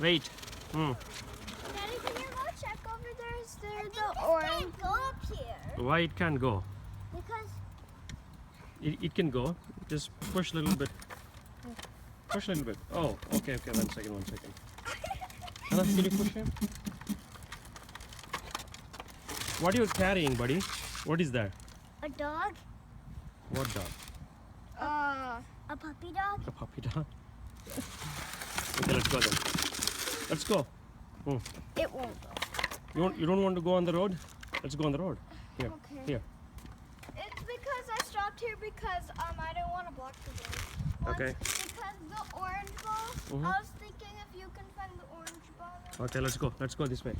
Wait. Daddy, can you go check over there? Is there the orange? Go up here. Why it can't go? Because It can go. Just push a little bit. Push a little bit. Oh, okay. 1 second. Anna, can you push him? What are you carrying, buddy? What is that? a dog, What dog? a puppy dog. A puppy dog? Okay, let's go then. Let's go. It won't go. You don't want to go on the road? Let's go on the road. Here. Okay. Here. It's because I stopped here because I didn't want to block the road. Okay. Because the orange ball. I was thinking if you can find the orange ball. Okay, let's go. Let's go this way.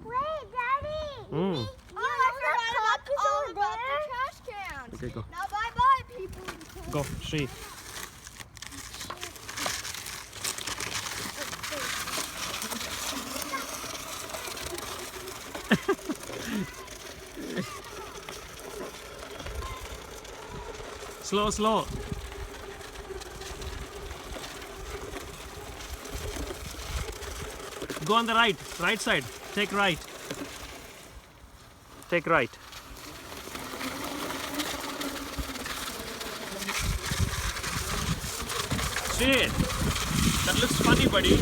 Wait, Daddy. Mm. I forgot all about the trash cans. Okay, go. Now bye, people. Go. Shri. Slow. Go on the right side. Take right. Take right. Shit. That looks funny, buddy.